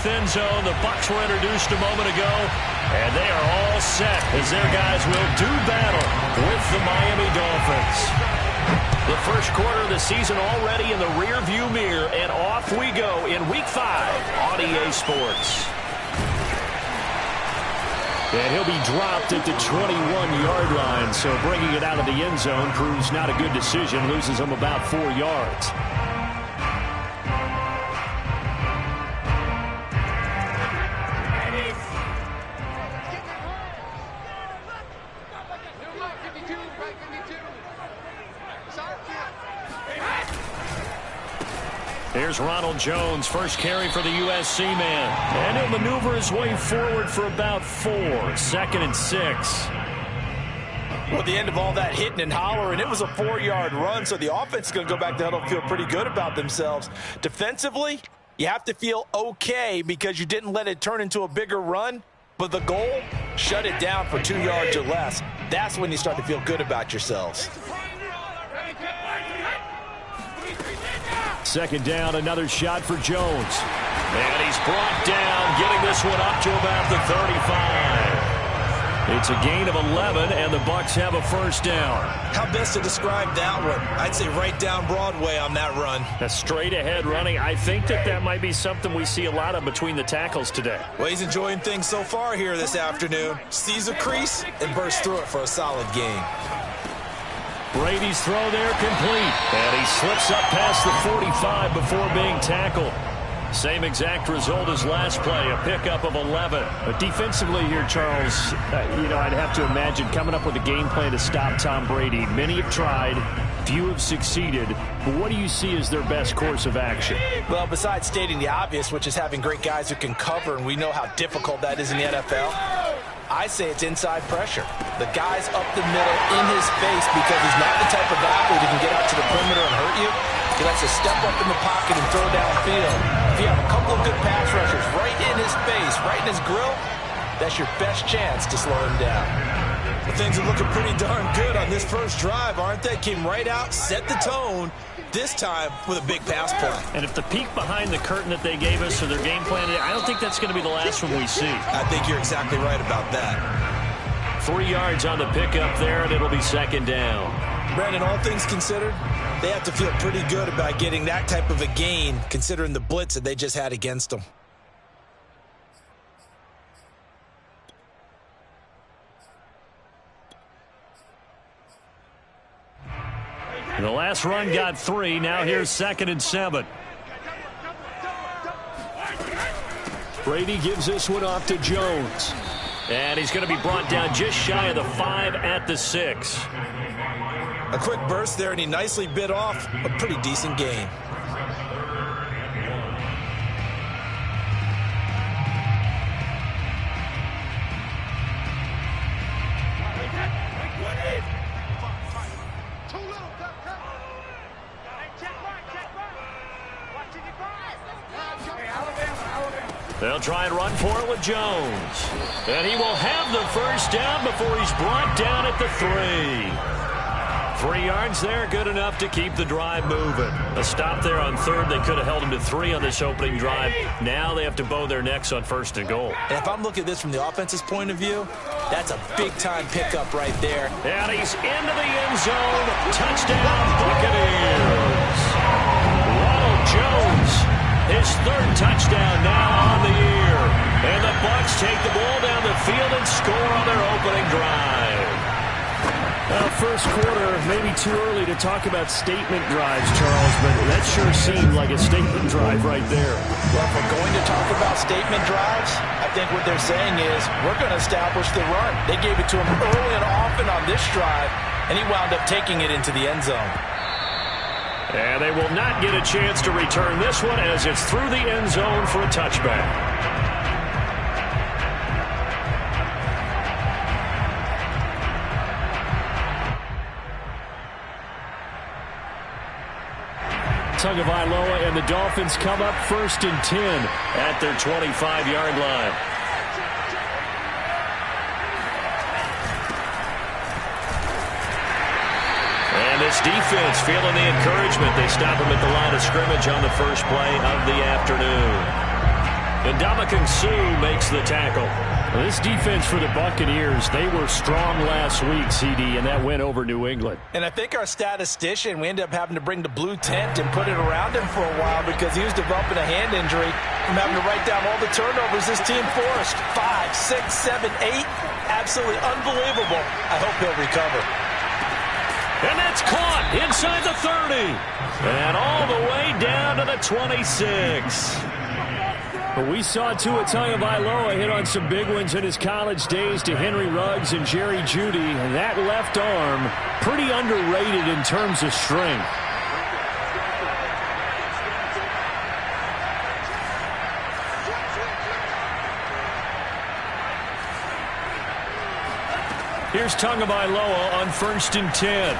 north end zone. The Bucs were introduced a moment ago, and they are all set as their guys will do battle with the Miami Dolphins. The first quarter of the season already in the rearview mirror, and off we go in Week 5 on EA Sports. And he'll be dropped at the 21-yard line, so bringing it out of the end zone proves not a good decision. Loses him about 4 yards. Here's Ronald Jones, first carry for the USC man. And he'll maneuver his way forward for about 4. 2nd and 6. Well, at the end of all that hitting and hollering, it was a 4-yard run, so the offense is going to go back to huddle and feel pretty good about themselves. Defensively, you have to feel okay because you didn't let it turn into a bigger run, but the goal, shut it down for 2 yards or less. That's when you start to feel good about yourselves. 2nd down, another shot for Jones. And he's brought down, getting this one up to about the 35. It's a gain of 11, and the Bucs have a first down. How best to describe that one? I'd say right down Broadway on that run. A straight-ahead running. I think that might be something we see a lot of between the tackles today. Well, he's enjoying things so far here this afternoon. Sees a crease and bursts through it for a solid gain. Brady's throw there complete. And he slips up past the 45 before being tackled. Same exact result as last play, a pickup of 11. But defensively here, Charles, I'd have to imagine coming up with a game plan to stop Tom Brady. Many have tried, few have succeeded. But what do you see as their best course of action? Well, besides stating the obvious, which is having great guys who can cover, and we know how difficult that is in the NFL, I say it's inside pressure. The guy's up the middle in his face because he's not the type of athlete who can get out to the perimeter and hurt you. He likes to step up in the pocket and throw downfield. If you have a couple of good pass rushers right in his face, right in his grill, that's your best chance to slow him down. Well, things are looking pretty darn good on this first drive, aren't they? Came right out, set the tone, this time with a big pass play. And if the peek behind the curtain that they gave us or their game plan, I don't think that's going to be the last one we see. I think you're exactly right about that. 3 yards on the pickup there, and it'll be 2nd down. Brandon, all things considered, they have to feel pretty good about getting that type of a gain, considering the blitz that they just had against them. The last run got 3. Now here's 2nd and 7. Brady gives this one off to Jones. And he's going to be brought down just shy of the 5 at the 6. A quick burst there, and he nicely bit off a pretty decent gain. They'll try and run for it with Jones. And he will have the first down before he's brought down at the 3. 3 yards there, good enough to keep the drive moving. A stop there on 3rd. They could have held him to 3 on this opening drive. Now they have to bow their necks on 1st and goal. And if I'm looking at this from the offense's point of view, that's a big-time pickup right there. And he's into the end zone. Touchdown, Buccaneers. Ronald Jones, his 3rd touchdown now on the year. And the Bucs take the ball down the field and score on their opening drive. First quarter, maybe too early to talk about statement drives, Charles, but that sure seemed like a statement drive right there. Well, if we're going to talk about statement drives, I think what they're saying is we're going to establish the run. They gave it to him early and often on this drive, and he wound up taking it into the end zone. And they will not get a chance to return this one as it's through the end zone for a touchback. Tagovailoa and the Dolphins come up 1st and 10 at their 25-yard line. And this defense feeling the encouragement. They stop him at the line of scrimmage on the first play of the afternoon. And Ndamukong Suh makes the tackle. Well, this defense for the Buccaneers, they were strong last week, CD, and that went over New England. And I think our statistician, we ended up having to bring the blue tent and put it around him for a while because he was developing a hand injury from having to write down all the turnovers this team forced. 5, 6, 7, 8. Absolutely unbelievable. I hope he'll recover. And that's caught inside the 30. And all the way down to the 26. But we saw Tua Tagovailoa hit on some big ones in his college days to Henry Ruggs and Jerry Jeudy. And that left arm, pretty underrated in terms of strength. Here's Tagovailoa on 1st and 10.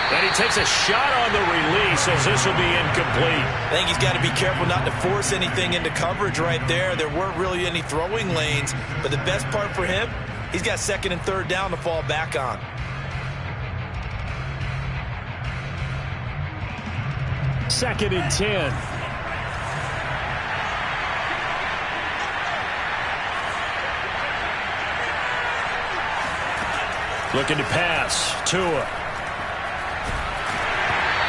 And he takes a shot on the release as this will be incomplete. I think he's got to be careful not to force anything into coverage right there. There weren't really any throwing lanes. But the best part for him, he's got 2nd and 3rd down to fall back on. Second and 10. Looking to pass. Tua.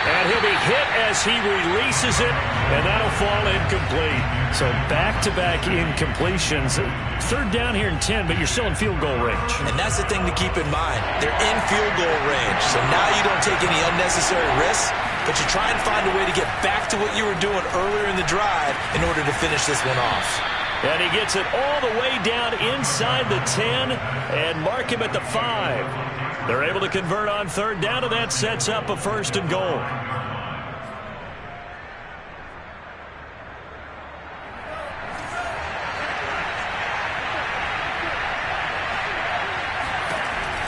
And he'll be hit as he releases it, and that'll fall incomplete. So back-to-back incompletions. 3rd down here and 10, but you're still in field goal range. And that's the thing to keep in mind. They're in field goal range. So now you don't take any unnecessary risks, but you try and find a way to get back to what you were doing earlier in the drive in order to finish this one off. And he gets it all the way down inside the 10 and mark him at the 5. They're able to convert on 3rd down, and that sets up a 1st and goal.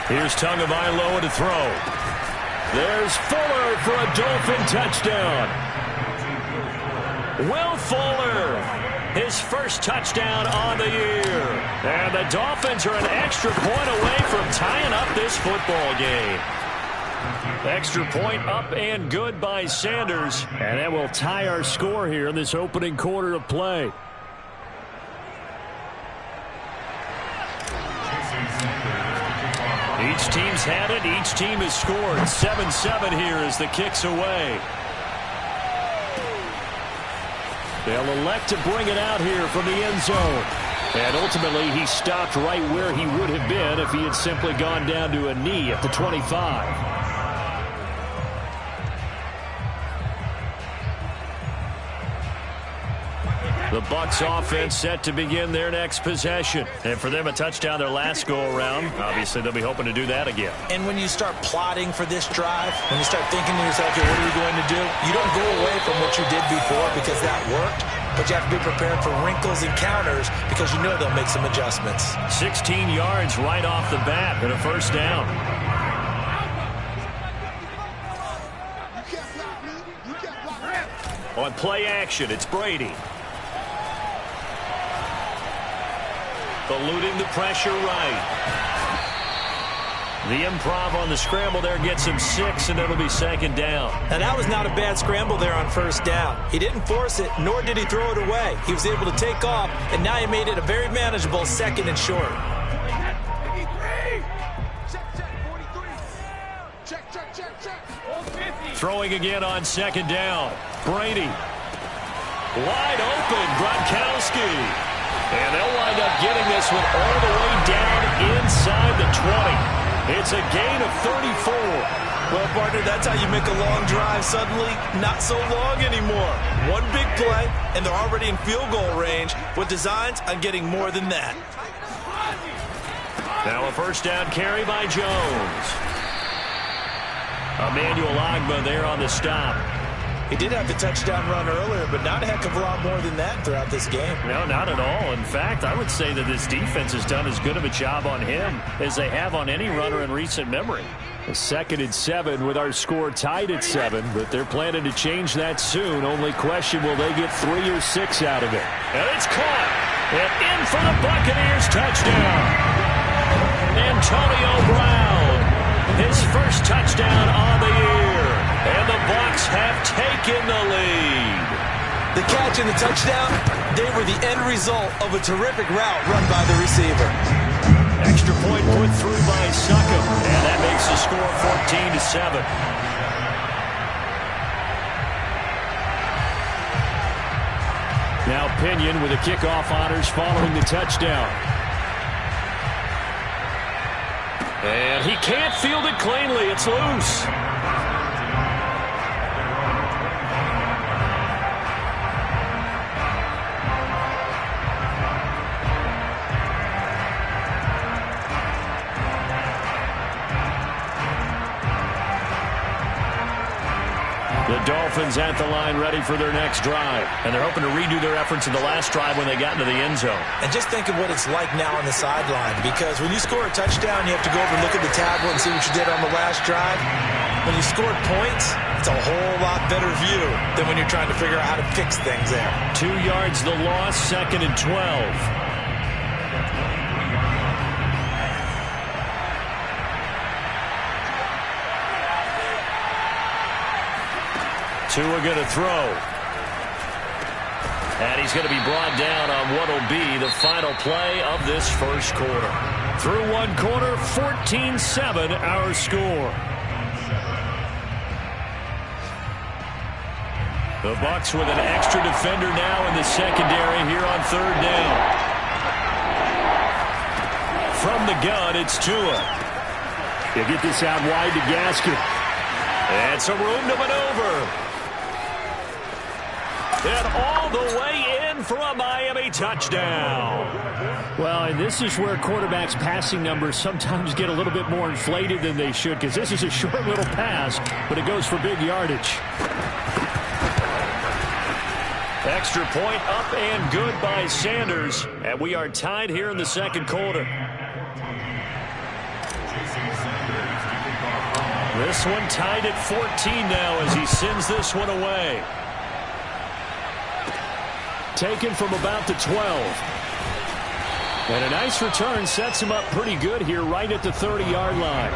Here's Tagovailoa to throw. There's Fuller for a Dolphin touchdown. Will Fuller, his first touchdown on the year. And the Dolphins are an extra point away from tying up this football game. Extra point up and good by Sanders. And that will tie our score here in this opening quarter of play. Each team's had it. Each team has scored. 7-7 here as the kick's away. They'll elect to bring it out here from the end zone. And ultimately, he stopped right where he would have been if he had simply gone down to a knee at the 25. The Bucs offense set to begin their next possession. And for them, a touchdown their last go-around. Obviously, they'll be hoping to do that again. And when you start plotting for this drive, when you start thinking to yourself, okay, what are we going to do? You don't go away from what you did before because that worked. But you have to be prepared for wrinkles and counters because you know they'll make some adjustments. 16 yards right off the bat and a 1st down. On play action, it's Brady. Eluding the pressure right. The improv on the scramble there gets him 6, and it'll be 2nd down. Now, that was not a bad scramble there on 1st down. He didn't force it, nor did he throw it away. He was able to take off, and now he made it a very manageable 2nd and short. Throwing again on 2nd down. Brady. Wide open, Gronkowski. And they'll wind up getting this one all the way down inside the 20. It's a gain of 34. Well, partner, that's how you make a long drive suddenly not so long anymore. One big play, and they're already in field goal range with designs on getting more than that. Now a 1st down carry by Jones. Emmanuel Ogbah there on the stop. He did have the touchdown run earlier, but not a heck of a lot more than that throughout this game. No, not at all. In fact, I would say that this defense has done as good of a job on him as they have on any runner in recent memory. A 2nd and 7 with our score tied at 7, but they're planning to change that soon. Only question, will they get 3 or 6 out of it? And it's caught. And in for the Buccaneers touchdown. Antonio Brown, his first touchdown on the year. And the Bucs have taken the lead. The catch and the touchdown, they were the end result of a terrific route run by the receiver. Extra point put through by Succop, and that makes the score 14-7. Now Pinion with the kickoff honors following the touchdown. And he can't field it cleanly. It's loose. The Dolphins at the line ready for their next drive. And they're hoping to redo their efforts in the last drive when they got into the end zone. And just think of what it's like now on the sideline. Because when you score a touchdown, you have to go over and look at the tablet and see what you did on the last drive. When you scored points, it's a whole lot better view than when you're trying to figure out how to fix things there. 2 yards the loss, 2nd and 12. Tua going to throw. And he's going to be brought down on what will be the final play of this first quarter. Through one quarter, 14-7 our score. The Bucs with an extra defender now in the secondary here on 3rd down. From the gun, it's Tua. They get this out wide to Gaskin. And some room to maneuver. And all the way in for a Miami touchdown. Well, and this is where quarterbacks' passing numbers sometimes get a little bit more inflated than they should, because this is a short little pass, but it goes for big yardage. Extra point up and good by Sanders. And we are tied here in the second quarter. This one tied at 14 now as he sends this one away. Taken from about the 12. And a nice return sets him up pretty good here right at the 30-yard line.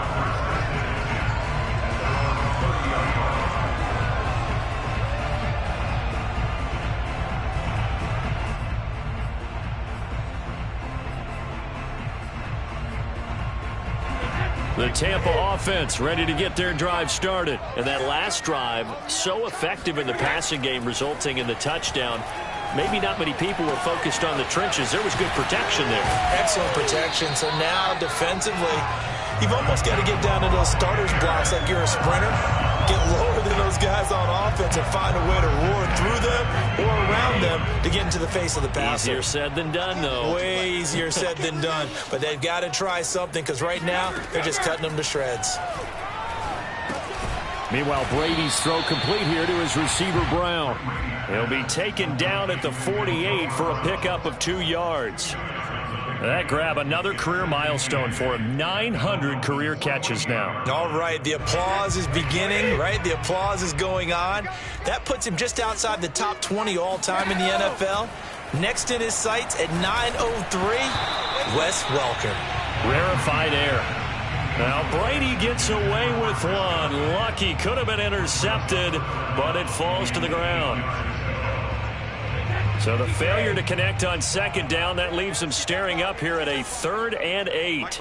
The Tampa offense ready to get their drive started. And that last drive, so effective in the passing game, resulting in the touchdown. Maybe not many people were focused on the trenches. There was good protection there. Excellent protection. So now defensively, you've almost got to get down to those starters blocks like you're a sprinter. Get lower than those guys on offense and find a way to roar through them or around them to get into the face of the passer. Easier said than done, though. Way easier said than done. But they've got to try something because right now they're just cutting them to shreds. Meanwhile, Brady's throw complete here to his receiver, Brown. He'll be taken down at the 48 for a pickup of 2 yards. That grab another career milestone for him. 900 career catches now. All right, the applause is beginning, right? The applause is going on. That puts him just outside the top 20 all-time in the NFL. Next in his sights at 903, Wes Welker. Rarefied air. Now Brady gets away with one. Lucky, could have been intercepted, but it falls to the ground. So the failure to connect on 2nd down, that leaves him staring up here at a 3rd and 8.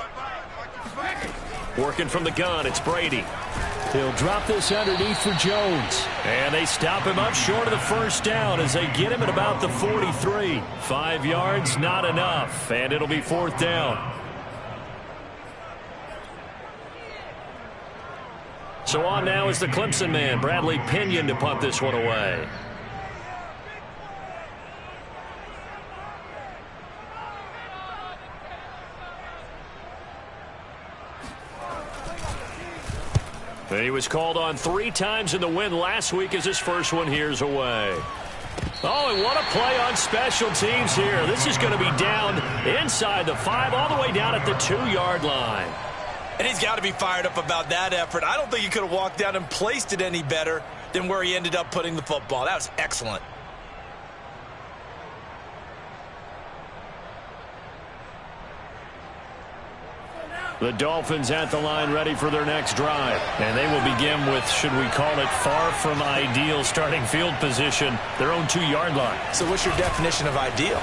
Working from the gun, it's Brady. He'll drop this underneath for Jones. And they stop him up short of the 1st down as they get him at about the 43. 5 yards, not enough, and it'll be 4th down. So on now is the Clemson man, Bradley Pinion, to punt this one away. He was called on 3 times in the win last week as his first one here's away. Oh, and what a play on special teams here. This is going to be down inside the 5, all the way down at the 2-yard line. And he's got to be fired up about that effort. I don't think he could have walked down and placed it any better than where he ended up putting the football. That was excellent. The Dolphins at the line ready for their next drive. And they will begin with, should we call it, far from ideal starting field position, their own 2-yard line. So what's your definition of ideal?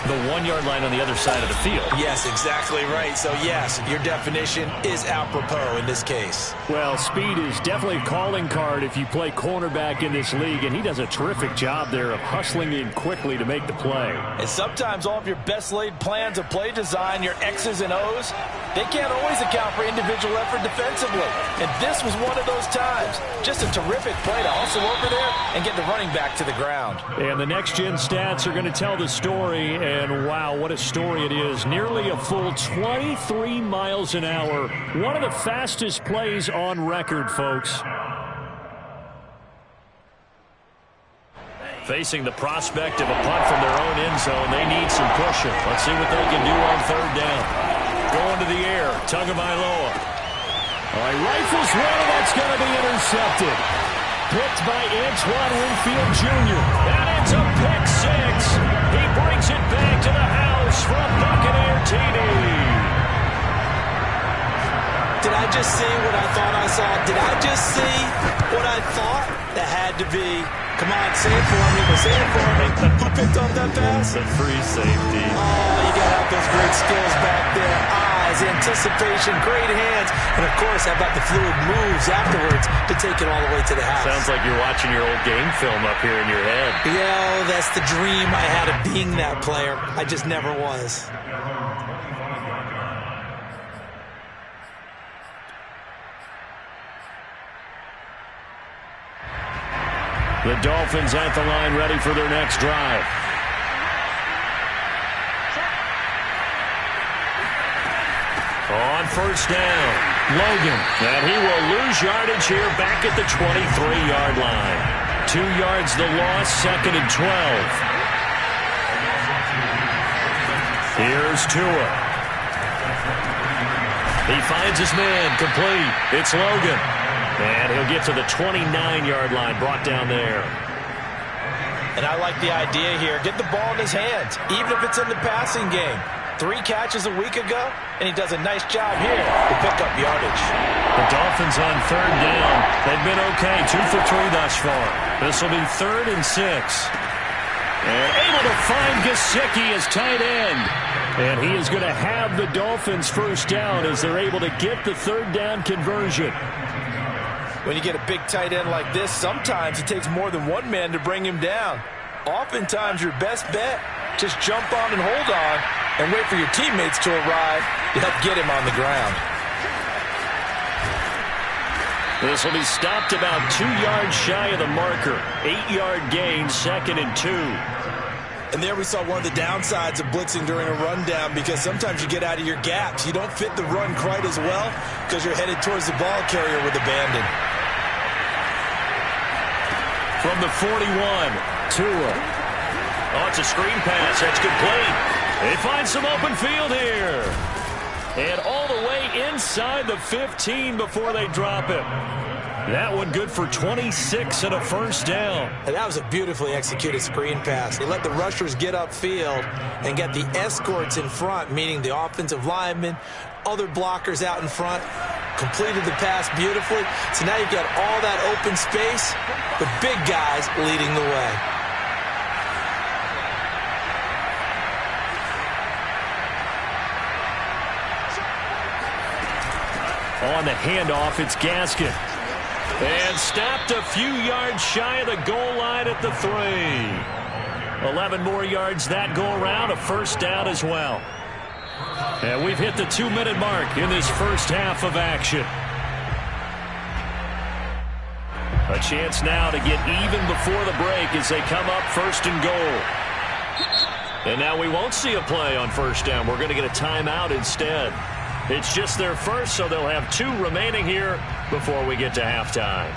The 1-yard line on the other side of the field. Yes, exactly right. So, yes, your definition is apropos in this case. Well, speed is definitely a calling card if you play cornerback in this league, and he does a terrific job there of hustling in quickly to make the play. And sometimes all of your best laid plans of play design, your X's and O's, they can't always account for individual effort defensively. And this was one of those times. Just a terrific play to hustle over there and get the running back to the ground. And the next-gen stats are going to tell the story. And, wow, what a story it is. Nearly a full 23 miles an hour. One of the fastest plays on record, folks. Facing the prospect of a punt from their own end zone, they need some pushing. Let's see what they can do on 3rd down. Going to the air, Tagovailoa. All right, rifles one, that's going to be intercepted. Picked by Antoine Winfield Jr. That ends up pick 6. He brings it back to the house from Buccaneer TD. Did I just see what I thought I saw? Did I just see what I thought? That had to be. Come on, say it for me. Say it for me. Who picked up that pass? The free safety. Oh, you got to have those great skills back there. Eyes, anticipation, great hands. And, of course, how about the fluid moves afterwards to take it all the way to the house? Sounds like you're watching your old game film up here in your head. Yeah, that's the dream I had of being that player. I just never was. The Dolphins at the line ready for their next drive. On 1st down, Logan. And he will lose yardage here back at the 23-yard line. 2 yards the loss, 2nd and 12. Here's Tua. He finds his man, complete. It's Logan. And he'll get to the 29-yard line, brought down there. And I like the idea here. Get the ball in his hands, even if it's in the passing game. 3 catches a week ago, and he does a nice job here to pick up yardage. The Dolphins on 3rd down. They've been okay, 2 for 3 thus far. This will be 3rd and 6. And able to find Gesicki as tight end. And he is going to have the Dolphins 1st down as they're able to get the 3rd down conversion. When you get a big tight end like this, sometimes it takes more than one man to bring him down. Oftentimes, your best bet, just jump on and hold on and wait for your teammates to arrive to help get him on the ground. This will be stopped about 2 yards shy of the marker. 8-yard gain, 2nd and 2. And there we saw one of the downsides of blitzing during a rundown, because sometimes you get out of your gaps. You don't fit the run quite as well because you're headed towards the ball carrier with abandon. From the 41, Tua. Oh, it's a screen pass. That's complete. They find some open field here. And all the way inside the 15 before they drop it. That one good for 26 and a 1st down. And that was a beautifully executed screen pass. They let the rushers get upfield and get the escorts in front, meaning the offensive linemen, other blockers out in front, completed the pass beautifully. So now you've got all that open space, the big guys leading the way. On the handoff, it's Gaskin. And stopped a few yards shy of the goal line at the 3. 11 more yards that go around, a 1st down as well. And we've hit the 2-minute mark in this 1st half of action. A chance now to get even before the break as they come up 1st and goal. And now we won't see a play on 1st down. We're going to get a timeout instead. It's just their first, so they'll have 2 remaining here before we get to halftime.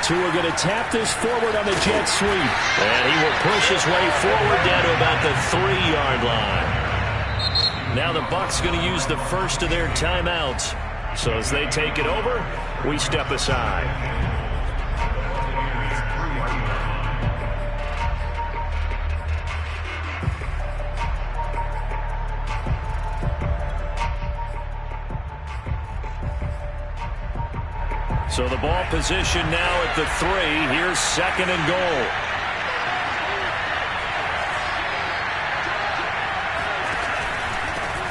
Tua going to tap this forward on the jet sweep. And he will push his way forward down to about the 3-yard line. Now the Bucs going to use the first of their timeouts. So as they take it over, we step aside. So the ball position now at the 3. Here's 2nd and goal.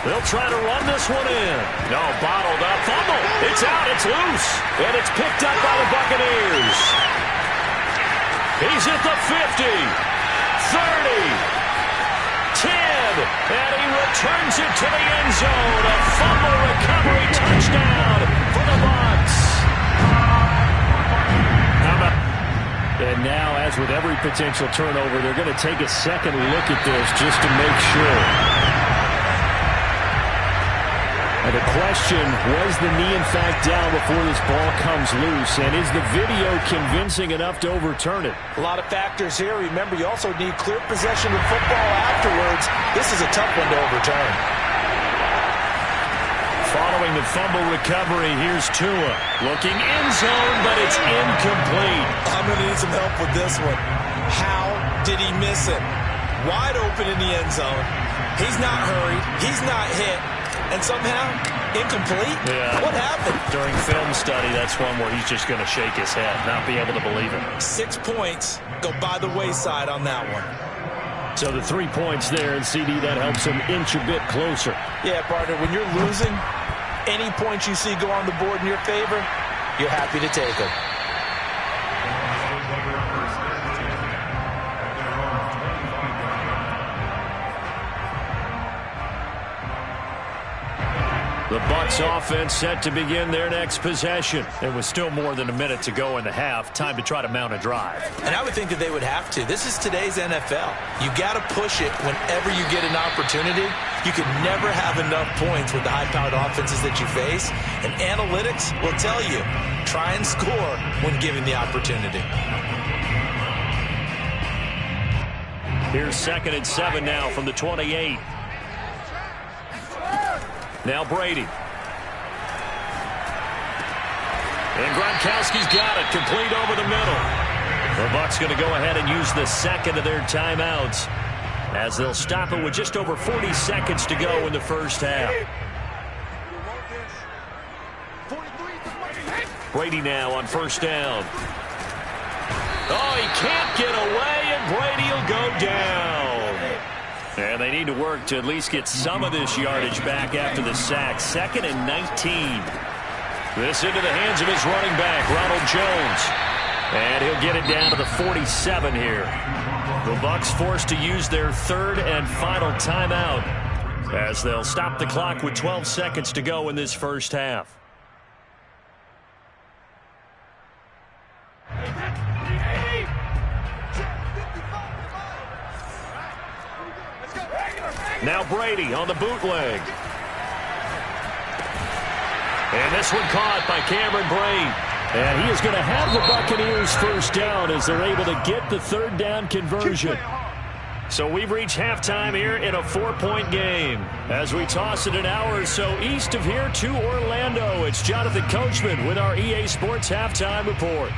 They'll try to run this one in. No, bottled up. Fumble. It's out. It's loose. And it's picked up by the Buccaneers. He's at the 50. 30. 10. And he returns it to the end zone. A fumble recovery touchdown for the Bucs. And now, as with every potential turnover, they're going to take a second look at this just to make sure. And the question, was the knee in fact down before this ball comes loose? And is the video convincing enough to overturn it? A lot of factors here. Remember, you also need clear possession of football afterwards. This is a tough one to overturn. Following the fumble recovery, here's Tua. Looking end zone, but it's incomplete. I'm going to need some help with this one. How did he miss it? Wide open in the end zone. He's not hurried. He's not hit. And somehow, incomplete? Yeah. What happened? During film study, that's one where he's just going to shake his head, not be able to believe it. 6 points go by the wayside on that one. So the 3 points there, and CD, that helps him inch a bit closer. Yeah, partner, when you're losing, any points you see go on the board in your favor, you're happy to take them. The Bucs offense set to begin their next possession. There was still more than a minute to go in the half. Time to try to mount a drive. And I would think that they would have to. This is today's NFL. You got to push it whenever you get an opportunity. You can never have enough points with the high-powered offenses that you face. And analytics will tell you, try and score when given the opportunity. Here's 2nd and 7 now from the 28. Now Brady. And Gronkowski's got it. Complete over the middle. The Bucs going to go ahead and use the 2nd of their timeouts as they'll stop it with just over 40 seconds to go in the first half. Brady now on 1st down. Oh, he can't get away, and Brady will go down. And they need to work to at least get some of this yardage back after the sack. 2nd and 19. This into the hands of his running back, Ronald Jones. And he'll get it down to the 47 here. The Bucs forced to use their 3rd and final timeout as they'll stop the clock with 12 seconds to go in this first half. Now Brady on the bootleg. And this one caught by Cameron Brate. And he is going to have the Buccaneers first down as they're able to get the 3rd down conversion. So we've reached halftime here in a 4-point game. As we toss it an hour or so east of here to Orlando, it's Jonathan Coachman with our EA Sports Halftime Report.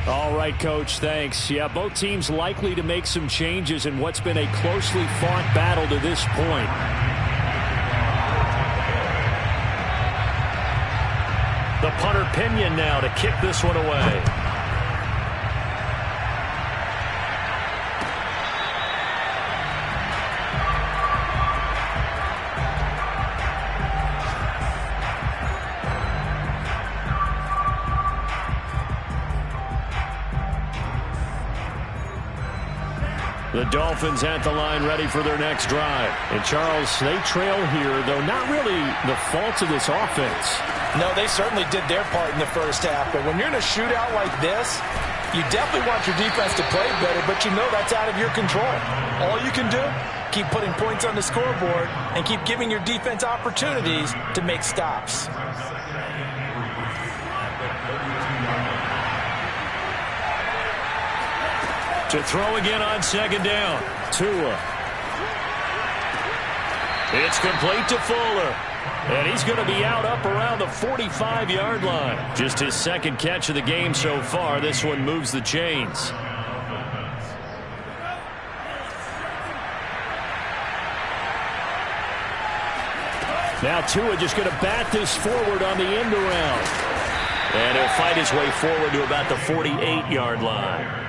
All right, Coach, thanks. Yeah, both teams likely to make some changes in what's been a closely fought battle to this point. The punter Pinion now to kick this one away. The Dolphins at the line ready for their next drive. And Charles, they trail here, though not really the fault of this offense. No, they certainly did their part in the first half. But when you're in a shootout like this, you definitely want your defense to play better, but you know that's out of your control. All you can do, keep putting points on the scoreboard and keep giving your defense opportunities to make stops. To throw again on second down. Tua. It's complete to Fuller. And he's going to be out up around the 45-yard line. Just his second catch of the game so far. This one moves the chains. Now Tua just going to bat this forward on the end around. And he'll fight his way forward to about the 48-yard line.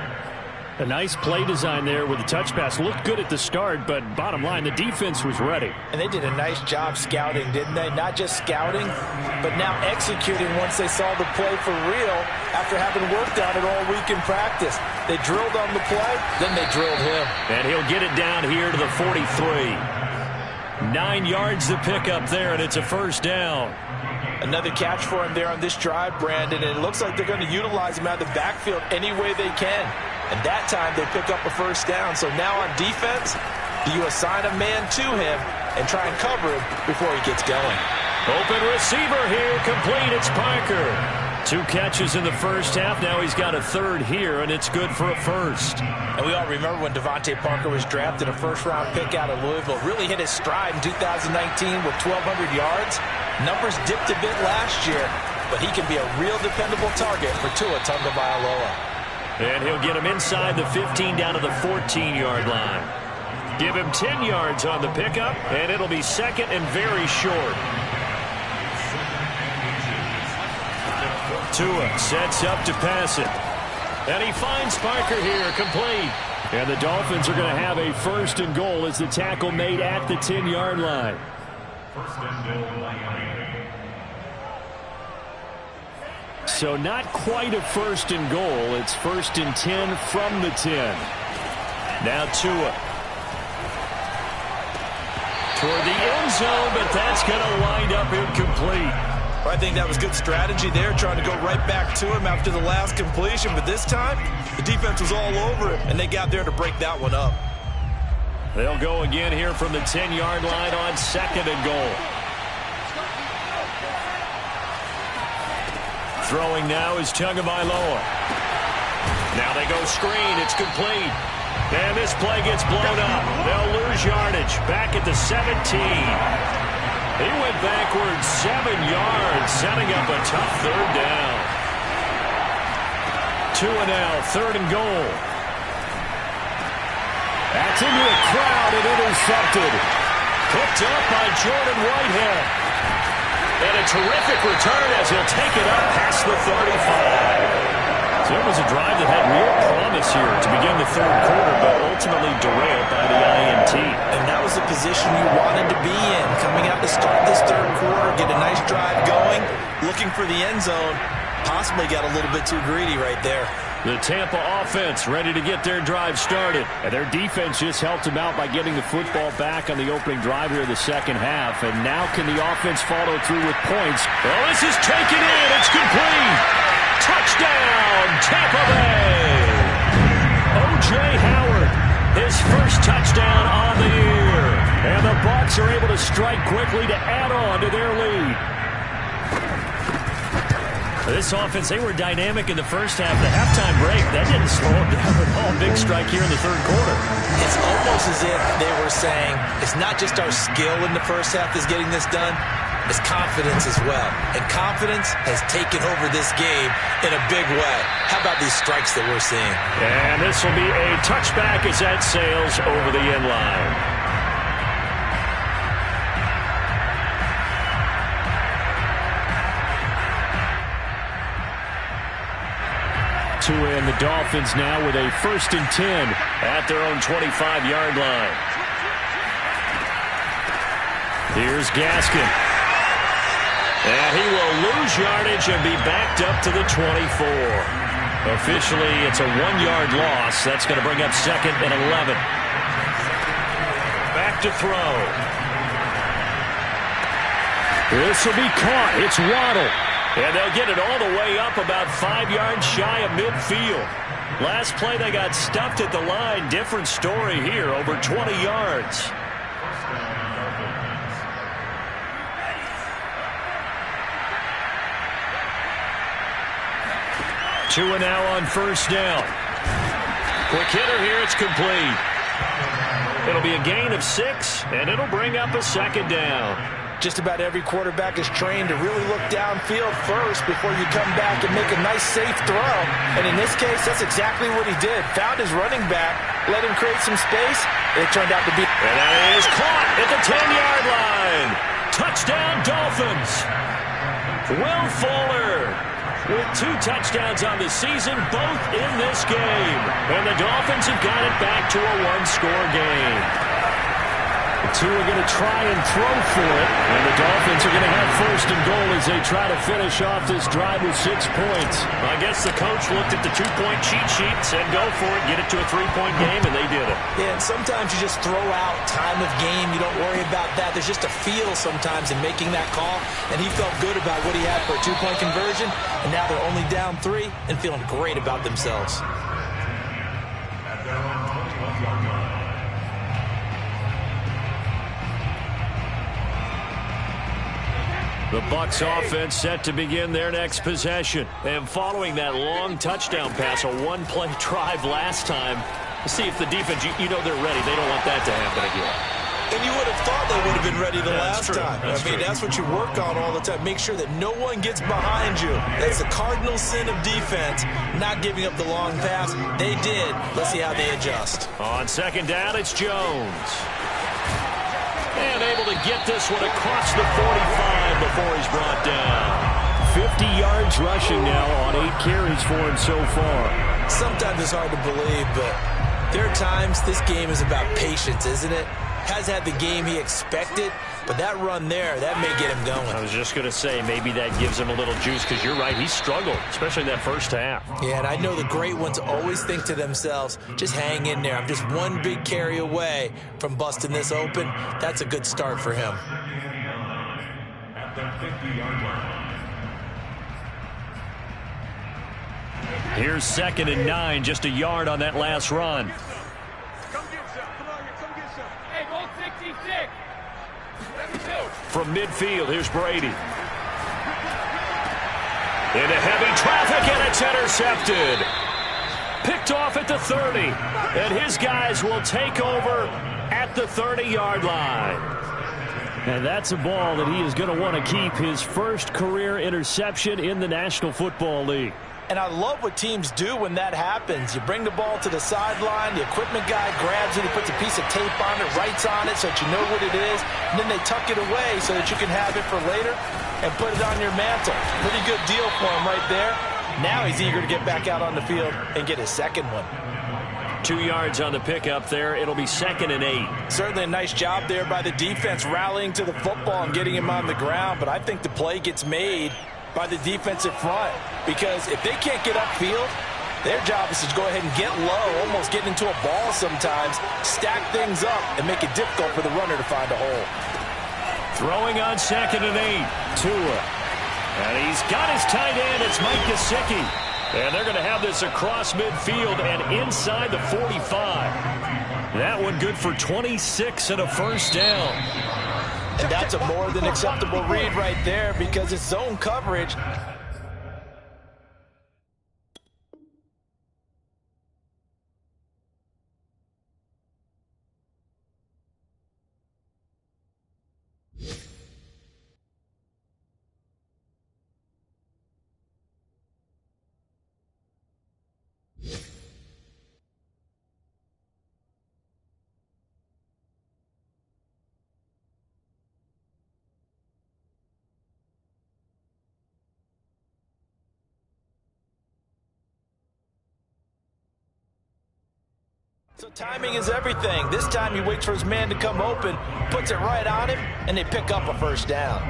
A nice play design there with the touch pass. Looked good at the start, but bottom line, the defense was ready. And they did a nice job scouting, didn't they? Not just scouting, but now executing once they saw the play for real after having worked on it all week in practice. They drilled on the play, then they drilled him. And he'll get it down here to the 43. 9 yards to pick up there, and it's a first down. Another catch for him there on this drive, Brandon, and it looks like they're going to utilize him out of the backfield any way they can. And that time they pick up a first down. So now on defense, do you assign a man to him and try and cover him before he gets going? Open receiver here, complete. It's Parker. 2 catches in the first half. Now he's got a third here, and it's good for a first. And we all remember when Devontae Parker was drafted, a first-round pick out of Louisville. Really hit his stride in 2019 with 1,200 yards. Numbers dipped a bit last year, but he can be a real dependable target for Tua Tagovailoa. And he'll get him inside the 15 down to the 14-yard line. Give him 10 yards on the pickup, and it'll be second and very short. Tua sets up to pass it. And he finds Parker here, complete. And the Dolphins are going to have a first and goal as the tackle made at the 10-yard line. So not quite a first and goal. It's first and 10 from the 10. Now Tua. Toward the end zone, but that's going to wind up incomplete. Well, I think that was good strategy there, trying to go right back to him after the last completion. But this time, the defense was all over him, and they got there to break that one up. They'll go again here from the 10-yard line on second and goal. Throwing now is Tagovailoa. Now they go screen. It's complete. And this play gets blown up. They'll lose yardage. Back at the 17. He went backwards 7 yards, setting up a tough third down. Tua now, third and goal. That's into a crowd and intercepted. Picked up by Jordan Whitehead. And a terrific return as he'll take it up past the 35. So it was a drive that had real promise here to begin the third quarter, but ultimately derailed by the INT. And that was the position you wanted to be in. Coming out to start this third quarter, get a nice drive going, looking for the end zone. Possibly got a little bit too greedy right there. The Tampa offense ready to get their drive started. And their defense just helped them out by getting the football back on the opening drive here in the second half. And now can the offense follow through with points? Oh, this is taken in. It's complete. Touchdown, Tampa Bay. O.J. Howard, his first touchdown on the year. And the Bucs are able to strike quickly to add on to their lead. This offense, they were dynamic in the first half. The halftime break, that didn't slow them down at all. Big strike here in the third quarter. It's almost as if they were saying, it's not just our skill in the first half that's getting this done, it's confidence as well. And confidence has taken over this game in a big way. How about these strikes that we're seeing? And this will be a touchback as that sails over the end line. Tua and the Dolphins now with a first and 10 at their own 25-yard line. Here's Gaskin. And he will lose yardage and be backed up to the 24. Officially, it's a 1-yard loss. That's going to bring up second and 11. Back to throw. This will be caught. It's Waddle. And they'll get it all the way up about 5 yards shy of midfield. Last play, they got stuffed at the line. Different story here, over 20 yards. Tua now on first down. Quick hitter here. It's complete. It'll be a gain of 6, and it'll bring up a second down. Just about every quarterback is trained to really look downfield first before you come back and make a nice, safe throw. And in this case, that's exactly what he did. Found his running back, let him create some space, and it turned out to be... And that is caught at the 10-yard line. Touchdown, Dolphins. Will Fuller with 2 touchdowns on the season, both in this game. And the Dolphins have got it back to a 1-score game. The 2 are going to try and throw for it, and the Dolphins are going to have first and goal as they try to finish off this drive with 6 points. I guess the coach looked at the 2-point cheat sheet and said, go for it, get it to a 3-point game, and they did it. Yeah, and sometimes you just throw out time of game. You don't worry about that. There's just a feel sometimes in making that call, and he felt good about what he had for a 2-point conversion, and now they're only down 3 and feeling great about themselves. The Bucs offense set to begin their next possession. And following that long touchdown pass, a 1-play drive last time, see if the defense, you know they're ready. They don't want that to happen again. And you would have thought they would have been ready the last true. time. That's true. That's what you work on all the time. Make sure that no one gets behind you. That's the cardinal sin of defense, not giving up the long pass. They did. Let's see how they adjust. On second down, it's Jones. And able to get this one across the 45 before he's brought down. 50 yards rushing now on 8 carries for him so far. Sometimes it's hard to believe, but there are times this game is about patience, isn't it? Has had the game he expected, but that run there, that may get him going. I was just going to say, maybe that gives him a little juice, because you're right, he struggled, especially that first half. Yeah, and I know the great ones always think to themselves, just hang in there. I'm just one big carry away from busting this open. That's a good start for him. Here's 2nd and 9, just a yard on that last run. From midfield, here's Brady. Into heavy traffic, and it's intercepted. Picked off at the 30, and his guys will take over at the 30-yard line. And that's a ball that he is going to want to keep, his first career interception in the National Football League. And I love what teams do when that happens. You bring the ball to the sideline, the equipment guy grabs it, he puts a piece of tape on it, writes on it so that you know what it is, and then they tuck it away so that you can have it for later and put it on your mantle. Pretty good deal for him right there. Now he's eager to get back out on the field and get his second one. 2 yards on the pickup there. It'll be 2nd and 8. Certainly a nice job there by the defense rallying to the football and getting him on the ground, but I think the play gets made by the defensive front, because if they can't get upfield, their job is to go ahead and get low, almost get into a ball sometimes, stack things up, and make it difficult for the runner to find a hole. Throwing on 2nd and 8, Tua. And he's got his tight end, it's Mike Gesicki. And they're going to have this across midfield and inside the 45. That one good for 26 and a first down. And that's a more than acceptable read right there, because it's zone coverage. So timing is everything. This time he waits for his man to come open, puts it right on him, and they pick up a first down.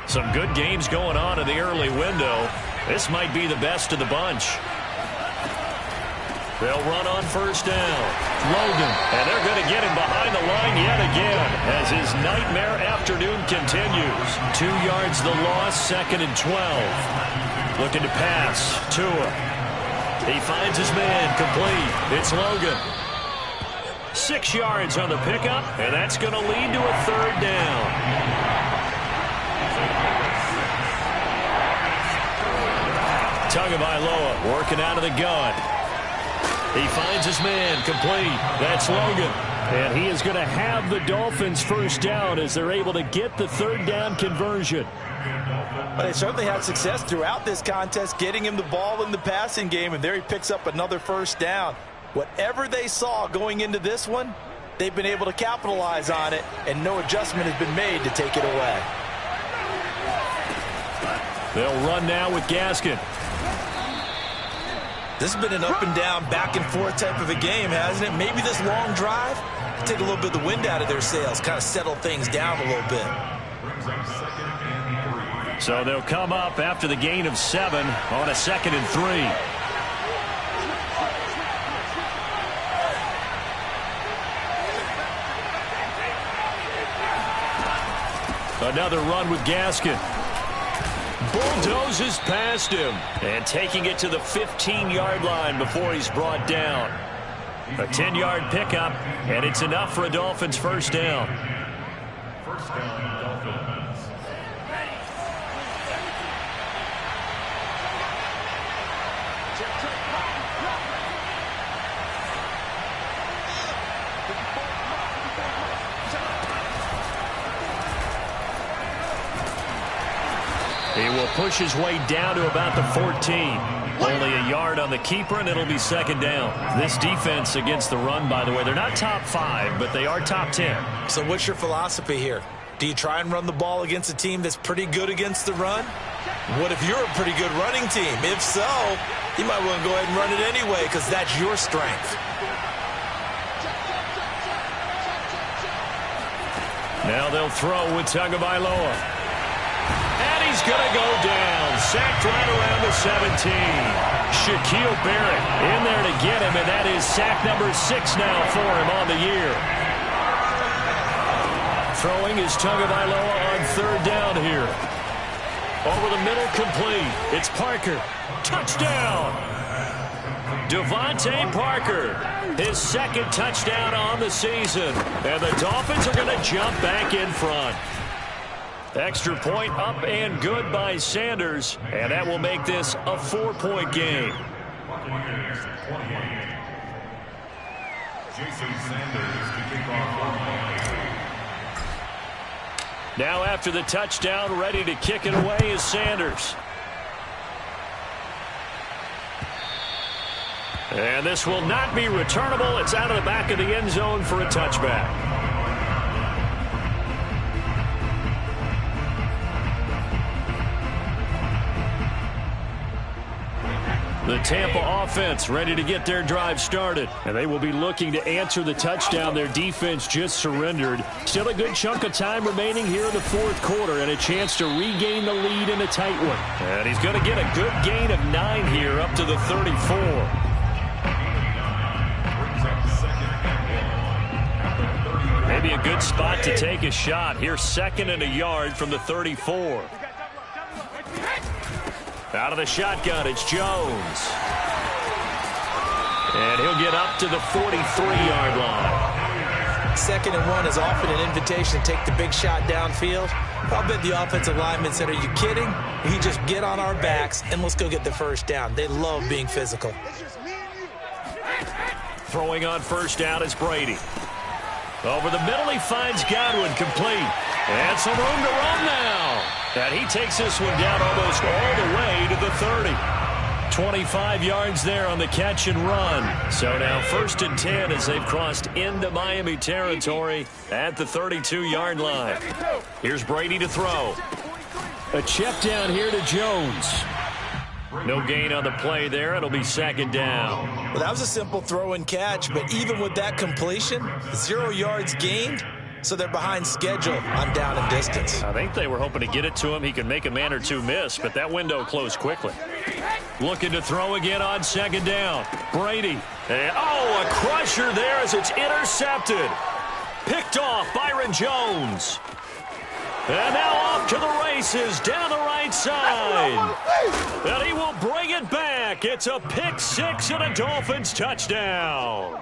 Some good games going on in the early window. This might be the best of the bunch. They'll run on first down. Logan. And they're going to get him behind the line yet again as his nightmare afternoon continues. 2 yards the loss, 2nd and 12. Looking to pass. Tua. He finds his man complete. It's Logan. 6 yards on the pickup, and that's going to lead to a 3rd down. Tagovailoa working out of the gun. He finds his man complete. That's Logan. And he is going to have the Dolphins' 1st down as they're able to get the 3rd down conversion. But they certainly had success throughout this contest, getting him the ball in the passing game, and there he picks up another 1st down. Whatever they saw going into this one, they've been able to capitalize on it, and no adjustment has been made to take it away. They'll run now with Gaskin. This has been an up-and-down, back-and-forth type of a game, hasn't it? Maybe this long drive take a little bit of the wind out of their sails, kind of settle things down a little bit. So they'll come up after the gain of 7 on a 2nd and 3. Another run with Gaskin. Bulldozes past him and taking it to the 15-yard line before he's brought down. A 10-yard pickup, and it's enough for a Dolphins 1st down. First down, Dolphins. He will push his way down to about the 14. Only a yard on the keeper, and it'll be 2nd down. This defense against the run, by the way, they're not top 5, but they are top 10. So what's your philosophy here? Do you try and run the ball against a team that's pretty good against the run? What if you're a pretty good running team? If so, you might want to go ahead and run it anyway because that's your strength. Now they'll throw with Tagovailoa. And he's going to go down. Sacked right around the 17. Shaquille Barrett in there to get him, and that is sack number 6 now for him on the year. Throwing is Tagovailoa on 3rd down here. Over the middle, complete. It's Parker. Touchdown! Devontae Parker, his 2nd touchdown on the season. And the Dolphins are going to jump back in front. Extra point up and good by Sanders, and that will make this a 4-point game. Jason Sanders to kick off. Now after the touchdown, ready to kick it away is Sanders. And this will not be returnable. It's out of the back of the end zone for a touchback. The Tampa offense ready to get their drive started. And they will be looking to answer the touchdown their defense just surrendered. Still a good chunk of time remaining here in the 4th quarter and a chance to regain the lead in a tight one. And he's going to get a good gain of 9 here up to the 34. Maybe a good spot to take a shot. Here 2nd and a yard from the 34. Out of the shotgun, it's Jones. And he'll get up to the 43-yard line. 2nd and 1 is often an invitation to take the big shot downfield. I'll bet the offensive lineman said, are you kidding? We just get on our backs and let's go get the 1st down. They love being physical. Throwing on 1st down is Brady. Over the middle, he finds Godwin complete. And some room to run now. And he takes this one down almost all the way to the 30. 25 yards there on the catch and run. So now 1st and 10 as they've crossed into Miami territory at the 32-yard line. Here's Brady to throw. A check down here to Jones. No gain on the play there. It'll be 2nd down. Well, that was a simple throw and catch, but even with that completion, 0 yards gained. So they're behind schedule on down and distance. I think they were hoping to get it to him. He could make a man or two miss, but that window closed quickly. Looking to throw again on 2nd down. Brady. And, a crusher there as it's intercepted. Picked off Byron Jones. And now off to the races down the right side. And he will bring it back. It's a pick six and a Dolphins touchdown.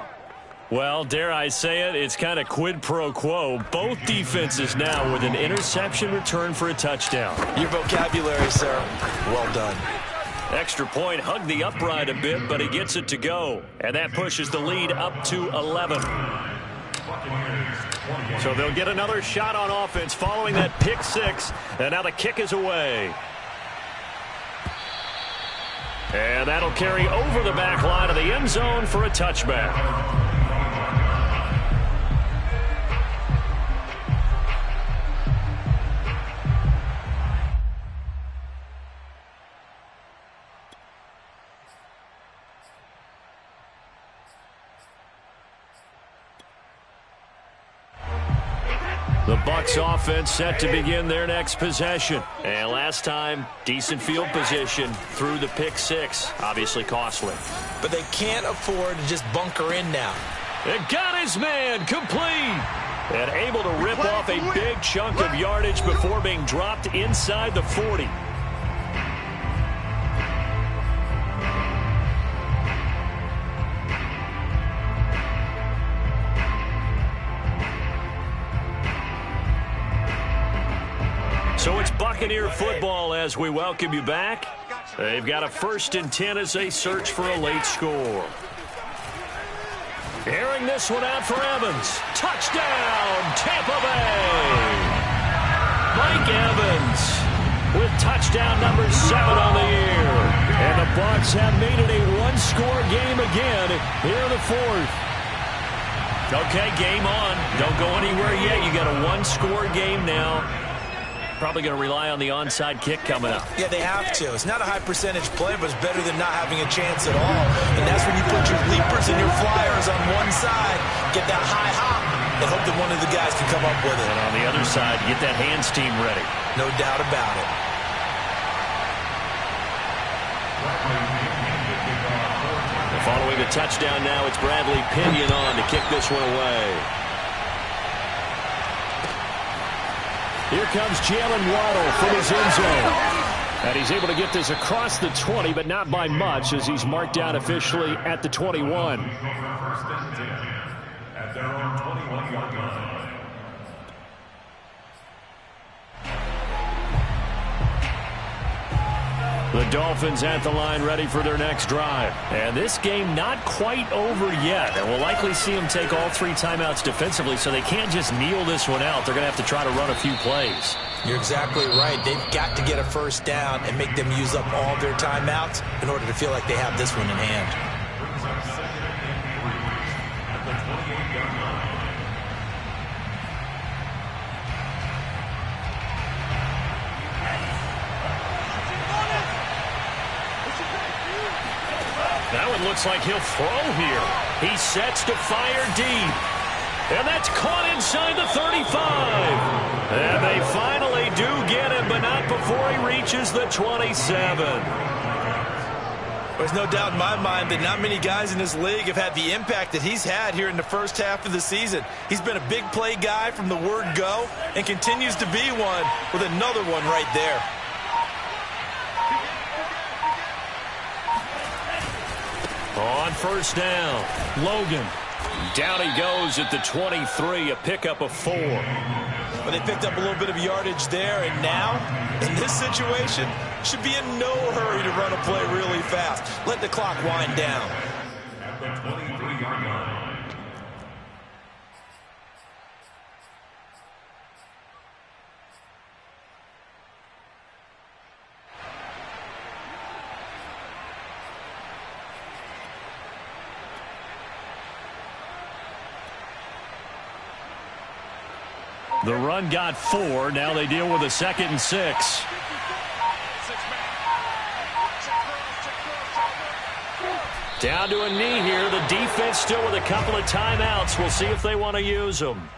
Well, dare I say it, it's kind of quid pro quo. Both defenses now with an interception return for a touchdown. Your vocabulary, sir. Well done. Extra point hugged the upright a bit, but he gets it to go. And that pushes the lead up to 11. So they'll get another shot on offense following that pick six. And now the kick is away. And that'll carry over the back line of the end zone for a touchback. The Bucs offense set to begin their next possession. And last time, decent field position through the pick six. Obviously costly. But they can't afford to just bunker in now. It got his man complete. And able to rip off a big chunk of yardage before being dropped inside the 40. So it's Buccaneer football as we welcome you back. They've got a 1st and 10 as they search for a late score. Airing this one out for Evans. Touchdown, Tampa Bay. Mike Evans with touchdown number 7 on the year. And the Bucs have made it a one-score game again here in the 4th. Okay, game on. Don't go anywhere yet. You got a one-score game now. Probably going to rely on the onside kick coming up. Yeah, they have to. It's not a high percentage play, but it's better than not having a chance at all. And that's when you put your leapers and your flyers on one side, get that high hop, and hope that one of the guys can come up with it. And on the other side, get that hands team ready. No doubt about it. Following the touchdown now, it's Bradley Pinion on to kick this one away. Here comes Jalen Waddle from his end zone. And he's able to get this across the 20, but not by much as he's marked down officially at the 21. First and 10 at their own 21-yard line. The Dolphins at the line ready for their next drive. And this game not quite over yet. And we'll likely see them take all 3 timeouts defensively, so they can't just kneel this one out. They're going to have to try to run a few plays. You're exactly right. They've got to get a first down and make them use up all their timeouts in order to feel like they have this one in hand. Now it looks like he'll throw here. He sets to fire deep. And that's caught inside the 35. And they finally do get him, but not before he reaches the 27. There's no doubt in my mind that not many guys in this league have had the impact that he's had here in the first half of the season. He's been a big play guy from the word go and continues to be one with another one right there. On first down, Logan. Down he goes at the 23, a pickup of 4. But they picked up a little bit of yardage there, and now, in this situation, should be in no hurry to run a play really fast. Let the clock wind down. At the 23-yard line. The run got 4. Now they deal with a 2nd and 6. Down to a knee here. The defense still with a couple of timeouts. We'll see if they want to use them.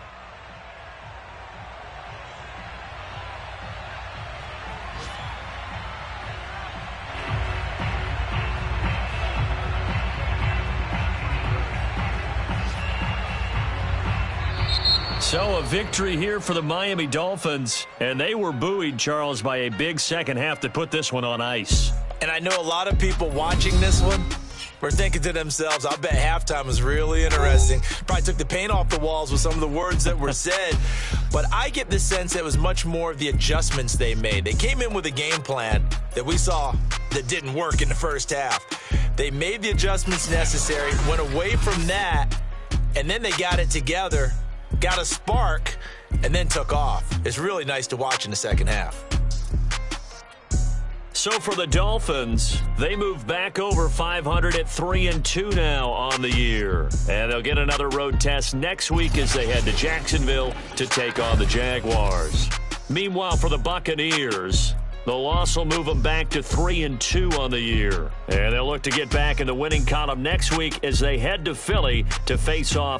So a victory here for the Miami Dolphins, and they were buoyed, Charles, by a big second half to put this one on ice. And I know a lot of people watching this one were thinking to themselves, I bet halftime was really interesting. Probably took the paint off the walls with some of the words that were said. But I get the sense that it was much more of the adjustments they made. They came in with a game plan that we saw that didn't work in the first half. They made the adjustments necessary, went away from that, and then they got it together, got a spark, and then took off. It's really nice to watch in the second half. So for the Dolphins, they move back over 500 at 3-2 now on the year. And they'll get another road test next week as they head to Jacksonville to take on the Jaguars. Meanwhile, for the Buccaneers, the loss will move them back to 3-2 on the year. And they'll look to get back in the winning column next week as they head to Philly to face off